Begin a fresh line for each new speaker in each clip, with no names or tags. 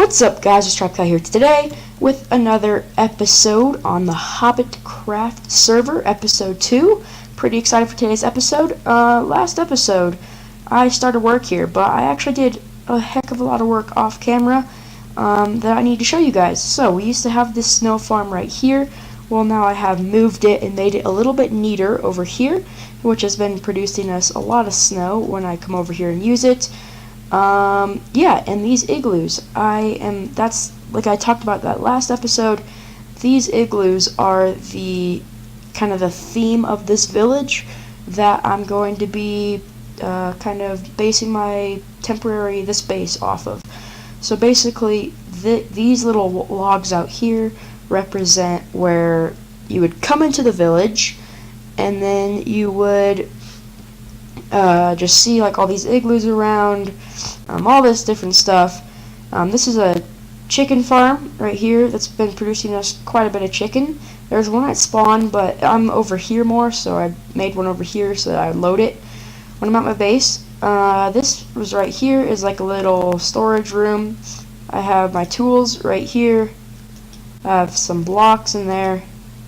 What's up, guys? It's Trapguy here today with another episode on the Hobbitcraft server, episode 2. Pretty excited for today's episode. Last episode, I started work here, but I actually did a heck of a lot of work off camera that I need to show you guys. So, we used to have this snow farm right here. Well, now I have moved it and made it a little bit neater over here, which has been producing us a lot of snow when I come over here and use it. Yeah, and these igloos, that's like I talked about that last episode. These igloos are the kind of the theme of this village that I'm going to be kind of basing my this base off of. So basically, these little logs out here represent where you would come into the village, and then you would just see like all these igloos around, all this different stuff. This is a chicken farm right here that's been producing us quite a bit of chicken. There's one at spawn, but I'm over here more, so I made one over here so that I would load it when I'm at my base. This was right here is like a little storage room. I have my tools right here. I have some blocks in there,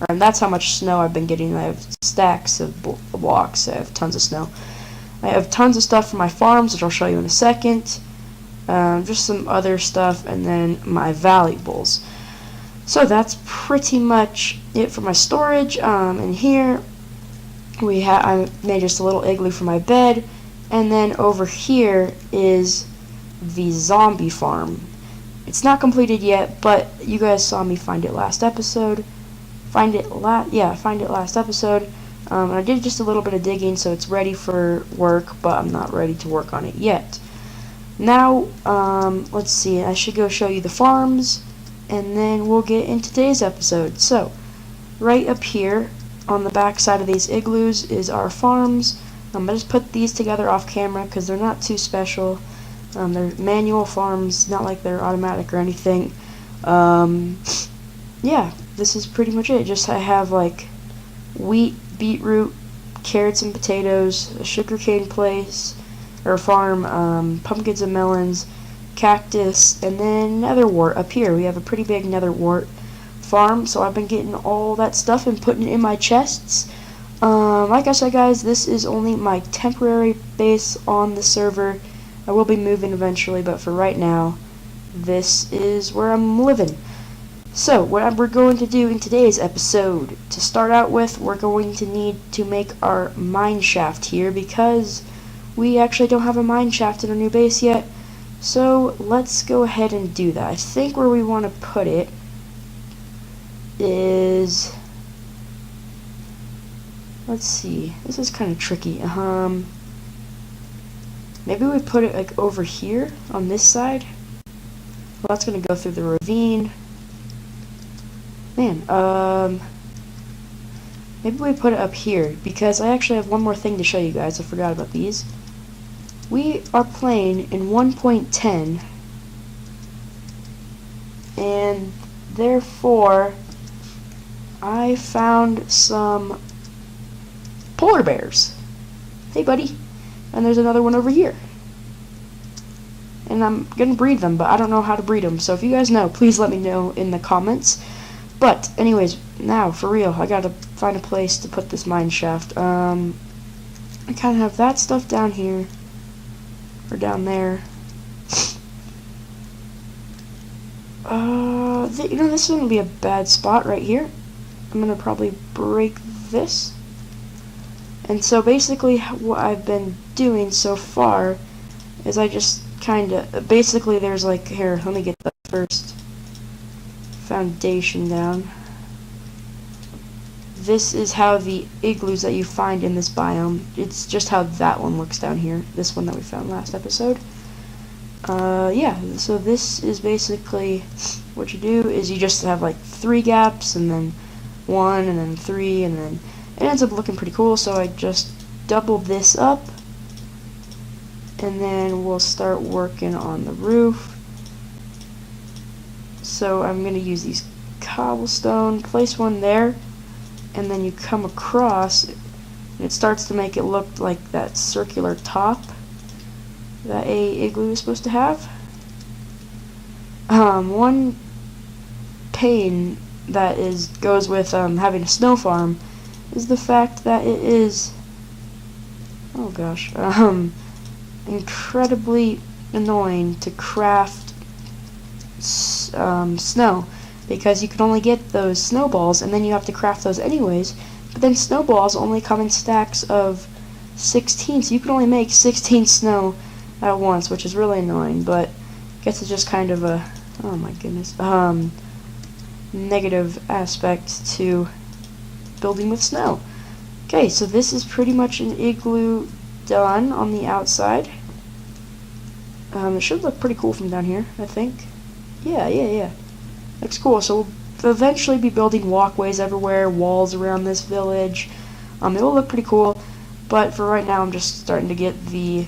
and that's how much snow I've been getting. I have stacks of blocks. I have tons of snow. I have tons of stuff for my farms, which I'll show you in a second. Just some other stuff, and then my valuables. So that's pretty much it for my storage. And here I made just a little igloo for my bed, and then over here is the zombie farm. It's not completed yet, but you guys saw me find it last episode. Find it last episode. And I did just a little bit of digging, so it's ready for work, but I'm not ready to work on it yet. Now, let's see, I should go show you the farms, and then we'll get into today's episode. So, right up here on the back side of these igloos is our farms. I just put these together off camera because they're not too special. They're manual farms, not like they're automatic or anything. Yeah, this is pretty much it. Just I have like wheat, beetroot, carrots and potatoes, a sugarcane farm, pumpkins and melons, cactus, and then netherwort up here. We have a pretty big netherwort farm, so I've been getting all that stuff and putting it in my chests. Like I said, guys, this is only my temporary base on the server. I will be moving eventually, but for right now, this is where I'm living. So, what we're going to do in today's episode, to start out with, we're going to need to make our mine shaft here, because we actually don't have a mine shaft in our new base yet. So, let's go ahead and do that. I think where we want to put it is, let's see, this is kind of tricky. Maybe we put it like over here on this side. Well, that's going to go through the ravine. Man, maybe we put it up here, because I actually have one more thing to show you guys. I forgot about these. We are playing in 1.10, and therefore I found some polar bears. Hey, buddy. And there's another one over here. And I'm gonna breed them, but I don't know how to breed them. So if you guys know, please let me know in the comments. But anyways, now for real, I gotta find a place to put this mine shaft. I kind of have that stuff down here, or down there. You know, this is gonna be a bad spot right here. I'm gonna probably break this. And so basically, what I've been doing so far is I just kind of basically there's like here. Let me get the first foundation down. This is how the igloos that you find in this biome, it's just how that one looks down here, this one that we found last episode. Yeah, so this is basically what you do is you just have like 3 gaps, and then 1, and then 3, and then it ends up looking pretty cool. So I just doubled this up, and then we'll start working on the roof. So I'm going to use these cobblestone, place one there, and then you come across, and it starts to make it look like that circular top that a igloo is supposed to have. One pain that goes with having a snow farm is the fact that it is, oh gosh, incredibly annoying to craft snow, because you can only get those snowballs and then you have to craft those anyways, but then snowballs only come in stacks of 16, so you can only make 16 snow at once, which is really annoying. But I guess it's just kind of a, oh my goodness, negative aspect to building with snow. Okay, so this is pretty much an igloo done on the outside. It should look pretty cool from down here, I think. Yeah. Looks cool. So we'll eventually be building walkways everywhere, walls around this village. It will look pretty cool, but for right now I'm just starting to get the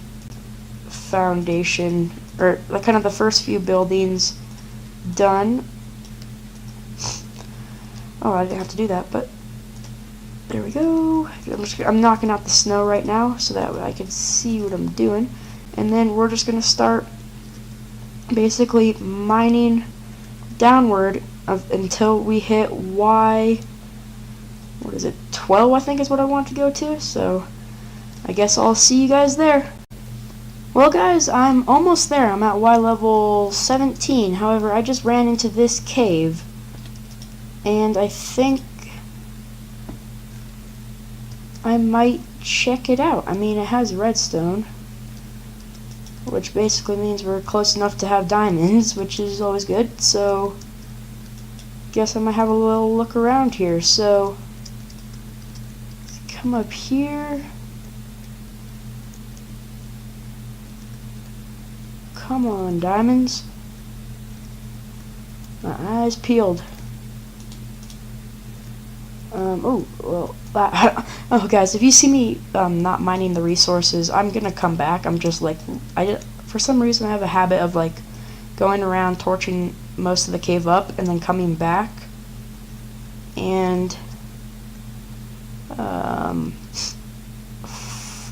foundation, or like kind of the first few buildings done. Oh, I didn't have to do that, but there we go. I'm knocking out the snow right now so that I can see what I'm doing, and then we're just gonna start basically mining downward until we hit what is it, 12 I think is what I want to go to. So I guess I'll see you guys there. Well guys, I'm almost there. I'm at Y level 17. However, I just ran into this cave, and I think I might check it out. I mean, it has redstone, which basically means we're close enough to have diamonds, which is always good. So guess I might have a little look around here. So come up here. Come on, diamonds. My eyes peeled. Oh, well, oh guys, if you see me not mining the resources, I'm gonna come back. I'm just like, for some reason I have a habit of like going around torching most of the cave up and then coming back and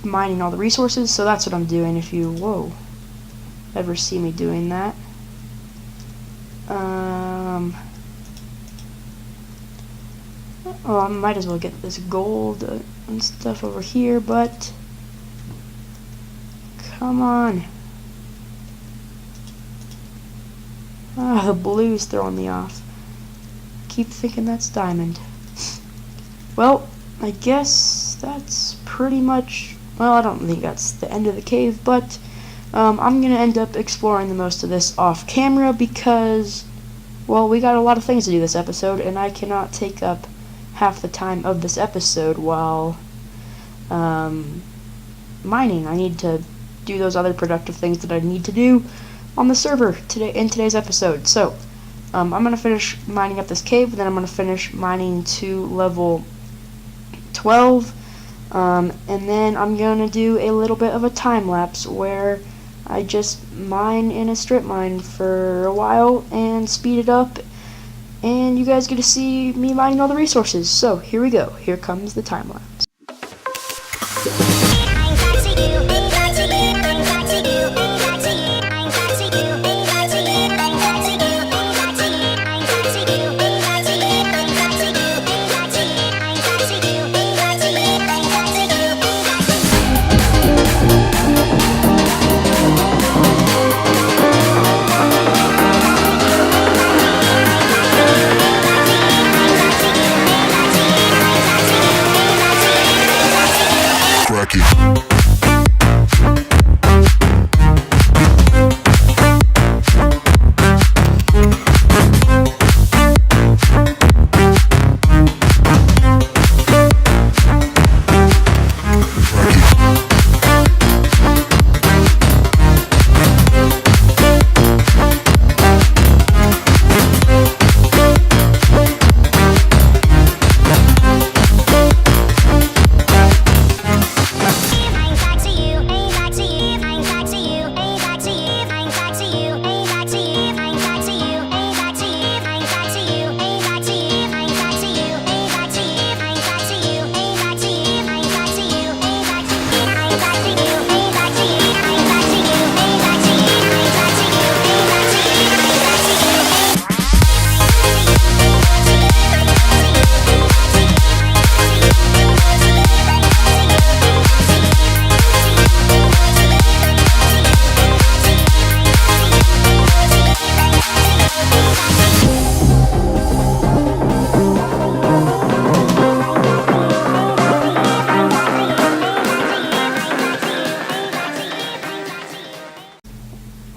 mining all the resources. So that's what I'm doing. If you ever see me doing that, oh, I might as well get this gold and stuff over here, but come on. Ah, the blue's throwing me off. Keep thinking that's diamond. Well, I guess that's pretty much, well, I don't think that's the end of the cave, but I'm gonna end up exploring the most of this off camera because, well, we got a lot of things to do this episode, and I cannot take up half the time of this episode while mining. I need to do those other productive things that I need to do on the server in today's episode. So I'm gonna finish mining up this cave, and then I'm gonna finish mining to level 12, and then I'm gonna do a little bit of a time lapse where I just mine in a strip mine for a while and speed it up, and you guys get to see me mining all the resources. So here we go. Here comes the time lapse.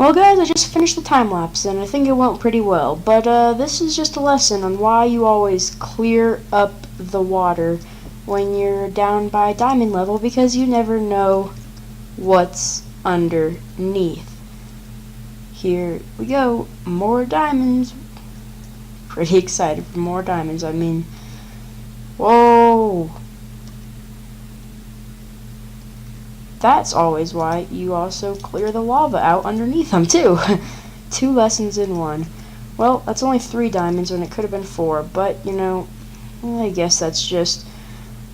Well guys, I just finished the time lapse and I think it went pretty well, but this is just a lesson on why you always clear up the water when you're down by diamond level, because you never know what's underneath. Here we go, more diamonds. Pretty excited for more diamonds. I mean, whoa. That's always why you also clear the lava out underneath them too. 2 lessons in 1. Well, that's only 3 diamonds when it could have been 4, but you know, I guess that's just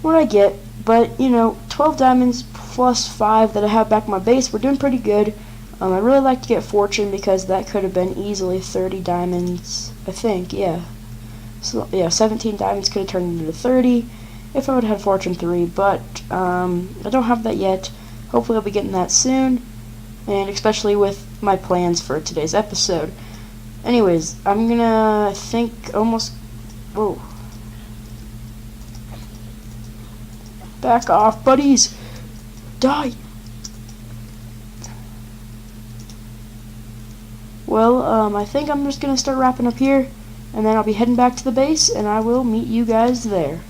what I get. But you know, 12 diamonds plus 5 that I have back in my base, we're doing pretty good. I really like to get fortune because that could have been easily 30 diamonds, I think, yeah. So yeah, 17 diamonds could have turned into 30 if I would have had fortune 3, but I don't have that yet. Hopefully I'll be getting that soon, and especially with my plans for today's episode. Anyways, I'm gonna, I think, almost, whoa. Back off, buddies! Die! Well, I think I'm just gonna start wrapping up here, and then I'll be heading back to the base, and I will meet you guys there.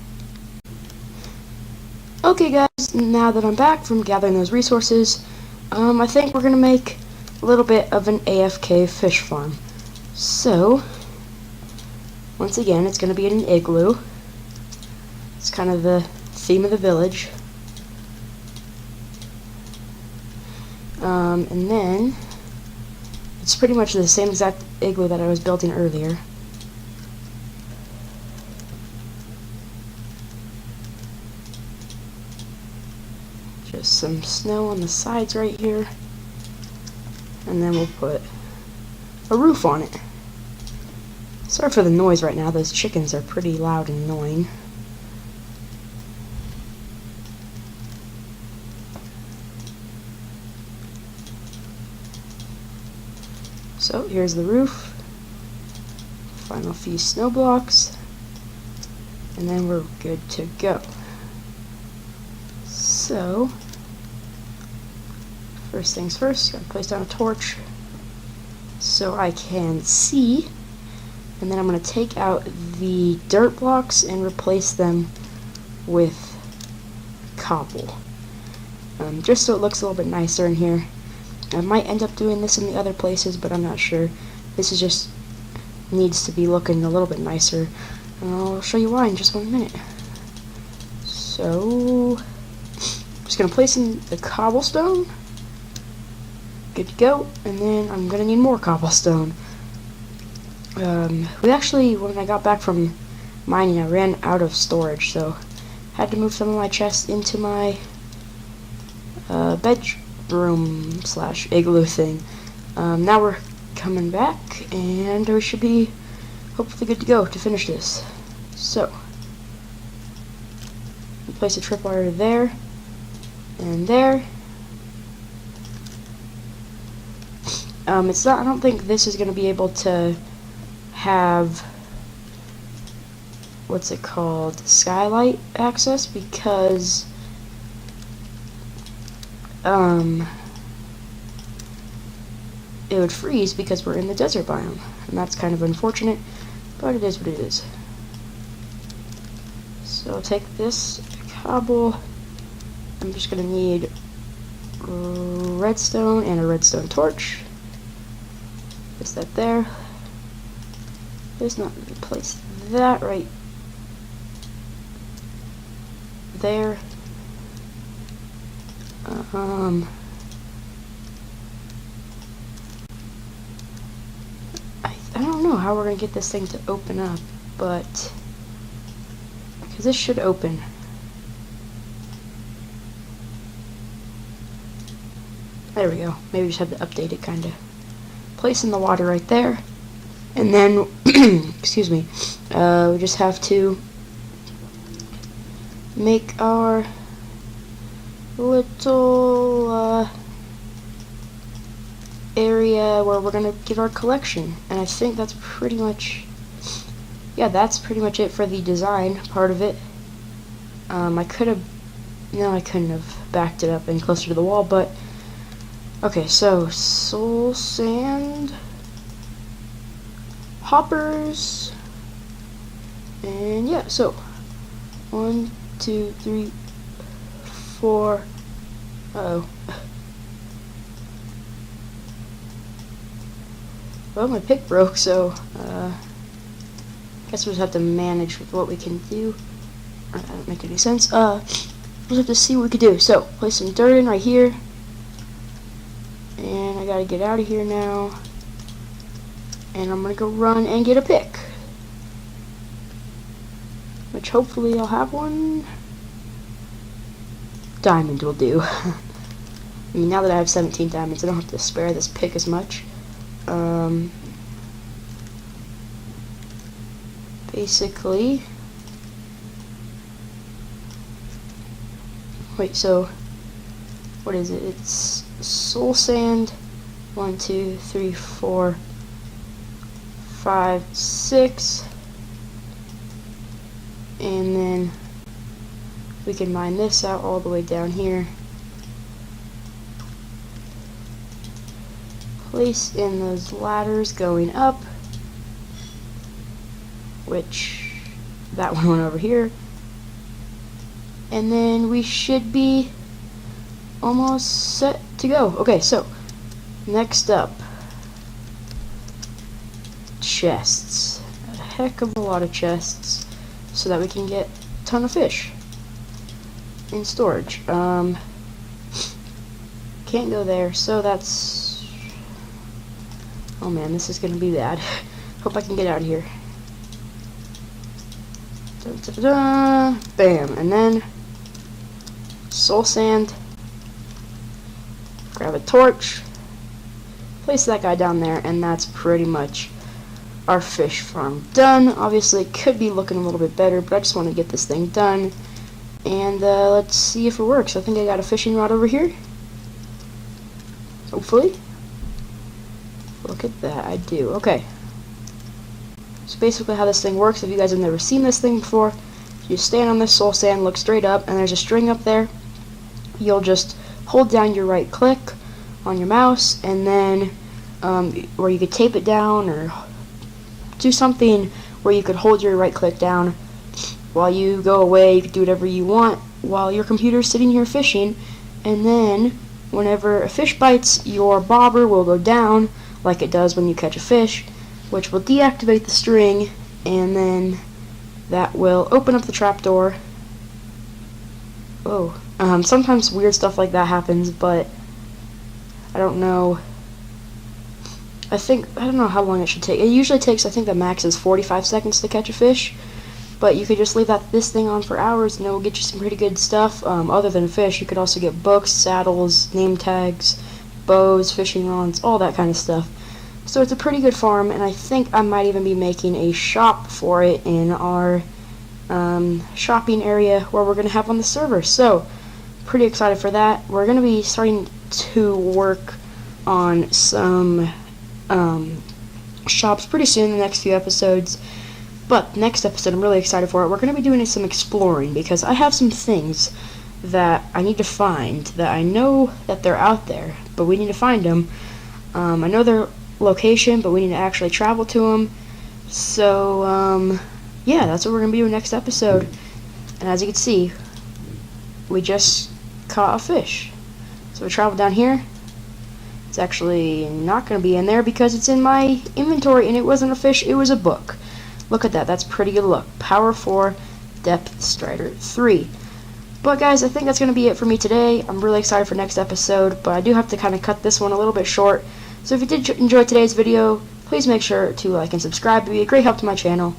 Okay guys, now that I'm back from gathering those resources, I think we're going to make a little bit of an AFK fish farm. So, once again, it's going to be in an igloo. It's kind of the theme of the village. And then, it's pretty much the same exact igloo that I was building earlier. Just some snow on the sides right here, and then we'll put a roof on it. Sorry for the noise right now, those chickens are pretty loud and annoying. So here's the roof, final few snow blocks, and then we're good to go. So, first things first, gotta place down a torch so I can see, and then I'm gonna take out the dirt blocks and replace them with cobble, just so it looks a little bit nicer in here. I might end up doing this in the other places, but I'm not sure. This is just needs to be looking a little bit nicer, and I'll show you why in just 1 minute. So, just gonna place in the cobblestone. Good to go. And then I'm gonna need more cobblestone. We actually, when I got back from mining, I ran out of storage, so had to move some of my chests into my bedroom slash igloo thing. Now we're coming back, and we should be hopefully good to go to finish this. So, place a tripwire there. And there. It's not, I don't think this is going to be able to have, what's it called, skylight access, because, it would freeze because we're in the desert biome, and that's kind of unfortunate, but it is what it is. So I'll take this cobble. I'm just going to need redstone and a redstone torch. Place that there. There's not place that right there. I don't know how we're going to get this thing to open up, but because this should open. There we go. Maybe we just have to update it, kind of. Place in the water right there. And then, excuse me, we just have to make our little area where we're going to give our collection. And I think that's pretty much, yeah, that's pretty much it for the design part of it. I could have, no, I couldn't have backed it up any closer to the wall, but Okay, so soul sand, hoppers, and yeah, so 1, 2, 3, 4. Uh-oh. Well, my pick broke, so guess we'll just have to manage with what we can do. That doesn't make any sense. We'll just have to see what we can do. So, place some dirt in right here. And I gotta get out of here now. And I'm gonna go run and get a pick. Which hopefully I'll have one. Diamond will do. I mean, now that I have 17 diamonds, I don't have to spare this pick as much. Basically, wait, so what is it? It's soul sand. 1, 2, 3, 4, 5, 6, and then we can mine this out all the way down here. Place in those ladders going up, which that one went over here, and then we should be almost set to go. Okay, so next up, chests. A heck of a lot of chests so that we can get a ton of fish in storage. Can't go there, so that's, oh man, this is gonna be bad. Hope I can get out of here. Da, da, da, da. Bam, and then soul sand. Grab a torch, place that guy down there, and that's pretty much our fish farm done. Obviously, it could be looking a little bit better, but I just want to get this thing done. And let's see if it works. I think I got a fishing rod over here. Hopefully. Look at that, I do. Okay. So basically how this thing works, if you guys have never seen this thing before, you stand on this soul sand, look straight up, and there's a string up there. You'll just hold down your right click on your mouse, and then or you could tape it down or do something where you could hold your right click down while you go away. You could do whatever you want while your computer's sitting here fishing, and then whenever a fish bites, your bobber will go down like it does when you catch a fish, which will deactivate the string, and then that will open up the trapdoor. Oh, sometimes weird stuff like that happens, but I don't know. I don't know how long it should take. It usually takes, I think the max is 45 seconds to catch a fish, but you could just leave this thing on for hours and it will get you some pretty good stuff. Other than fish, you could also get books, saddles, name tags, bows, fishing rods, all that kind of stuff. So it's a pretty good farm, and I think I might even be making a shop for it in our shopping area where we're going to have on the server. So pretty excited for that. We're going to be starting to work on some shops pretty soon in the next few episodes. But next episode, I'm really excited for it. We're going to be doing some exploring because I have some things that I need to find that I know that they're out there, but we need to find them. I know their location, but we need to actually travel to them. So yeah, that's what we're going to be doing next episode. And as you can see, we just caught a fish. So we traveled down here. It's actually not going to be in there because it's in my inventory, and it wasn't a fish, it was a book. Look at that, that's pretty good luck. Power 4, Depth Strider 3. But guys, I think that's going to be it for me today. I'm really excited for next episode, but I do have to kind of cut this one a little bit short. So if you did enjoy today's video, please make sure to like and subscribe. It would be a great help to my channel.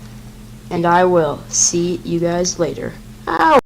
And I will see you guys later. Ow!